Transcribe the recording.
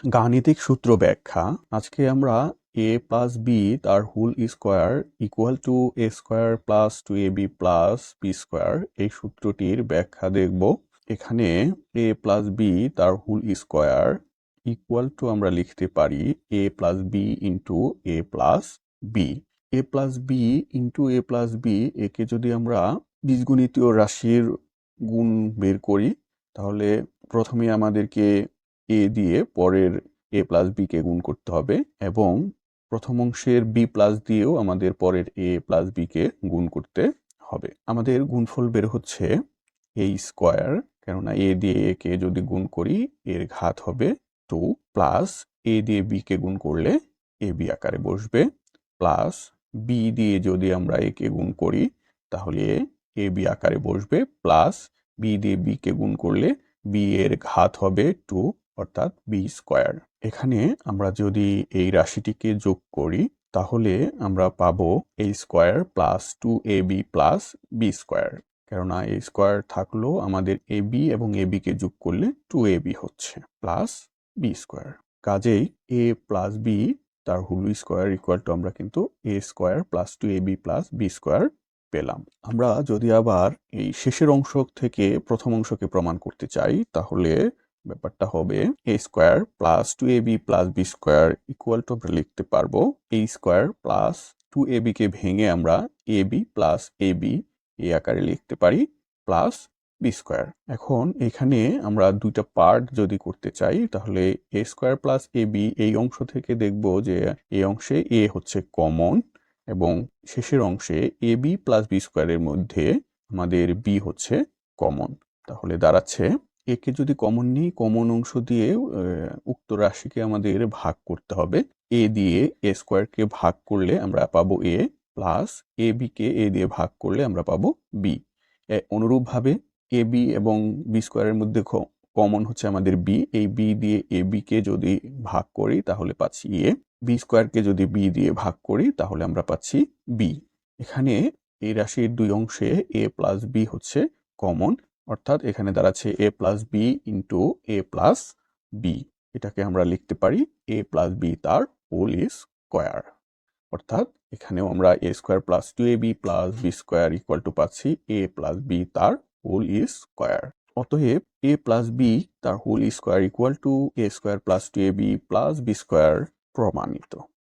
গাণিতিক সূত্র ব্যাখ্যা। আজকে আমরা a প্লাস বি তার whole square equal to a square plus 2ab plus b square এই সূত্রটির ব্যাখ্যা দেখব। এখানে a প্লাস বি তার হোল স্কোয়ার ইকুয়াল টু আমরা লিখতে পারি a plus b into a plus b. a plus b into a plus b, একে যদি আমরা বীজগণিতীয় রাশির গুণ বের করি তাহলে প্রথমে আমাদেরকে a দিয়ে পরের a প্লাস বি কে গুণ করতে হবে এবং প্রথম অংশের b প্লাস দিয়েও আমাদের পরের a প্লাস বি কে গুণ করতে হবে। আমাদের গুণফল বের হচ্ছে a স্কোয়ার, কেননা a দিয়ে a কে যদি গুণ করি এর ঘাত হবে 2, প্লাস a দিয়ে b কে গুণ করলে ab আকারে বসবে, প্লাস b দিয়ে যদি আমরা a কে গুণ করি তাহলে ab আকারে বসবে, প্লাস b দিয়ে b কে গুণ করলে b এর ঘাত হবে 2 অর্থাৎ বি স্কোয়ার। এখানে আমরা যদি এই রাশিটিকে যোগ করি তাহলে আমরা পাবো a square plus 2ab plus b square, কেননা a স্কোয়ার থাকলো আমাদের ab এবং ab কে যোগ করলে 2ab হচ্ছে প্লাস বি স্কোয়ার। কাজেই a প্লাস বি তার হোল স্কোয়ার ইকুয়াল টু আমরা কিন্তু a square plus 2ab plus b square পেলাম। আমরা যদি আবার এই শেষের অংশ থেকে প্রথম অংশকে প্রমাণ করতে চাই তাহলে ব্যাপারটা হবে a square plus 2ab plus b square equal to আমরা লিখতে পারবো a স্কোয়ার প্লাস 2ab কে ভেঙে আমরা ab প্লাস ab এই আকারে লিখতে পারি প্লাস বি স্কোয়ার। এখন এখানে আমরা দুইটা পার্ট যদি করতে চাই তাহলে a স্কোয়ার প্লাস ab এই অংশ থেকে দেখব যে এই অংশে a হচ্ছে কমন এবং শেষের অংশে ab প্লাস বি স্কোয়ারের মধ্যে আমাদের b হচ্ছে কমন। তাহলে দাঁড়াচ্ছে একে যদি কমন নিই, কমন অংশ দিয়ে উক্ত রাশিকে আমাদের ভাগ করতে হবে। a দিয়ে a স্কোয়ারকে ভাগ করলে আমরা পাবো a, plus ab K a দিয়ে ভাগ করলে আমরা পাবো b। অনুরূপভাবে ab এবং বি স্কোয়ারের মধ্যে কমন হচ্ছে আমাদের b, এই b দিয়ে ab কে যদি ভাগ করি তাহলে পাচ্ছি a, বি স্কোয়ারকে যদি b দিয়ে ভাগ করি তাহলে আমরা পাচ্ছি b। এখানে এই রাশির দুই অংশে a প্লাস b হচ্ছে কমন, অর্থাৎ এখানে দাঁড়াচ্ছে a plus b into a plus b. এটাকে আমরা লিখতে পারি a প্লাস বি তার হোল স্কোয়ার, অর্থাৎ এখানেও আমরা a square plus 2ab plus b square equal to পাচ্ছি a প্লাস বি তার হোল স্কোয়ার। অতএব a প্লাস বি তার whole square equal to a square plus 2ab plus b square প্রমাণিত।